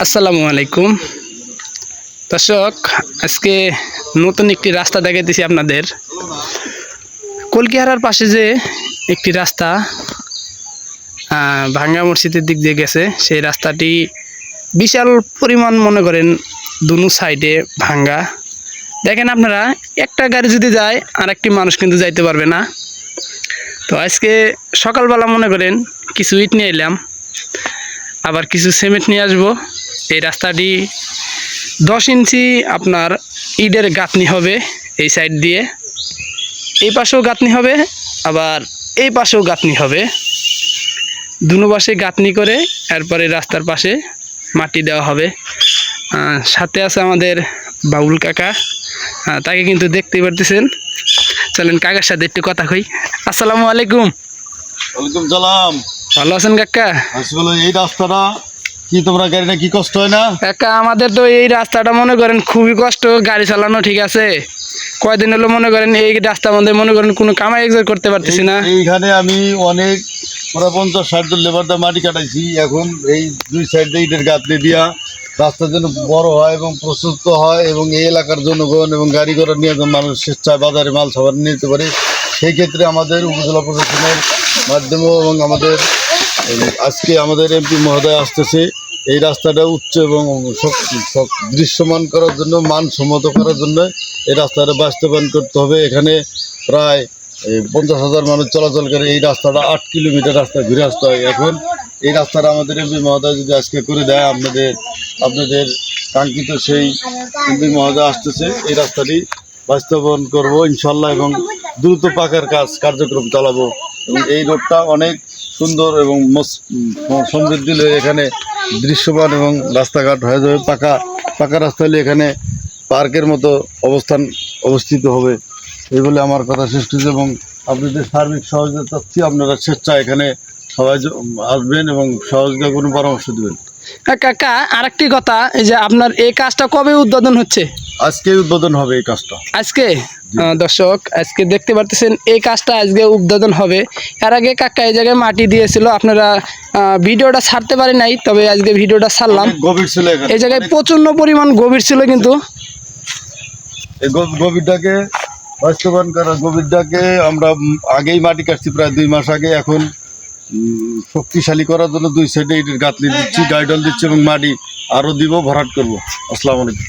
আসসালামু আলাইকুম দর্শক, আজকে নতুন একটি রাস্তা দেখাইতেছি আপনাদের। কলকিহারার পাশে যে একটি রাস্তা ভাঙ্গা মসজিদের দিক দিয়ে গেছে, সেই রাস্তাটি বিশাল পরিমাণ মনে করেন দুনো সাইডে ভাঙ্গা। দেখেন আপনারা, একটা গাড়ি যদি যায় আর একটি মানুষ কিন্তু যাইতে পারবে না। তো আজকে সকালবেলা মনে করেন কিছু ইট নিয়ে এলাম, আবার কিছু সিমেন্ট নিয়ে আসবো। এই রাস্তাটি 10 ইঞ্চি আপনার ইটের গাঁথনি হবে এই সাইড দিয়ে, এই পাশেও গাঁথনি হবে, আবার এই পাশেও গাঁথনি হবে। দুনো পাশে গাঁথনি করে এরপরে রাস্তার পাশে মাটি দেওয়া হবে। সাথে আছে আমাদের বাবুল কাকা, তাকে কিন্তু দেখতেই পারতেছেন। চলেন কাকার সাথে একটু কথা কই। আসসালামু আলাইকুম। ওয়ালাইকুম সালাম। ভালো আছেন কাকা? আসলে এই রাস্তাটা কি তোমরা গাড়িটা কি কষ্ট হয় না? কাকা আমাদের তো এই রাস্তাটা মনে করেন খুবই কষ্ট, গাড়ি চালানো ঠিক আছে, কয়দিন হলো মনে করেন এই রাস্তার মধ্যে মনে করেন কোনো কামাই করতে পারতেছি না। এইখানে আমি অনেক প্রায় 50-60 জন লেবার দিয়ে মাটি কাটাইছি। এখন এই দুই সাইডে ইটের গাঁথনি দিয়া রাস্তা যেন বড় হয় এবং প্রশস্ত হয় এবং এই এলাকার জনগণ এবং গাড়ি ঘোড়া নিয়ে যেন মানুষ স্বেচ্ছায় বাজারে মাল সাবান নিতে পারে, সেই ক্ষেত্রে আমাদের উপজেলা প্রশাসনের মাধ্যমে এবং আমাদের আজকে আমাদের এমপি মহোদয় আসতেছে এই রাস্তাটা উচ্চ এবং দৃশ্যমান করার জন্য, মানসম্মত করার জন্য এই রাস্তাটা বাস্তবায়ন করতে হবে। এখানে প্রায় 50,000 মানুষ চলাচল করে। এই রাস্তাটা 8 কিলোমিটার রাস্তা ঘুরে আসতে হয়। এখন এই রাস্তাটা আমাদের এমপি মহোদয় যদি আজকে করে দেয়, আপনাদের কাঙ্ক্ষিত সেই এমপি মহোদয় আসতেছে, এই রাস্তাটি বাস্তবায়ন করব ইনশাল্লাহ এবং দ্রুত পাকার কার্যক্রম চালাবো। এবং এই রোডটা অনেক সুন্দর এবং সমৃদ্ধি হয়ে এখানে দৃশ্যমান এবং রাস্তাঘাট হয়ে যাবে। পাকা রাস্তা হলে এখানে পার্কের মতো অবস্থিত হবে। এই বলে আমার কথা শেষ করছি এবং আপনাদের সার্বিক সহযোগিতা চাচ্ছি। আপনারা স্বেচ্ছায় এখানে সবাই আসবেন এবং সহযোগিতা কোনো পরামর্শ দেবেন। কাকা আরেকটি কথা, এই যে আপনার এই কাজটা কবে উদ্বোধন হচ্ছে? আজকে উদ্বোধন হবে এই কাজটা। আজকে দর্শক আজকে দেখতে পারতেছেন এই কাজটা আজকে উদ্বোধন হবে। এর আগে কাকা এই জায়গায় মাটি দিয়েছিল, আপনারা ভিডিওটা ছাড়তে পারি নাই, তবে আজকে ভিডিওটা ছাড়লাম। গভীর ছিল এই জায়গায় প্রচন্ড পরিমাণ গভীর ছিল, কিন্তু এই গভীরটাকে বাস্তবায়ন করা, গভীরটাকে আমরা আগেই মাটি কাটছি প্রায় 2 মাস আগে। এখন শক্তিশালী করার জন্য দুই সাইডে ইটের গাঁথনি দিচ্ছি, গাইডল দিচ্ছি এবং মাটি আরও দিব, ভরাট করবো। আসসালামু আলাইকুম।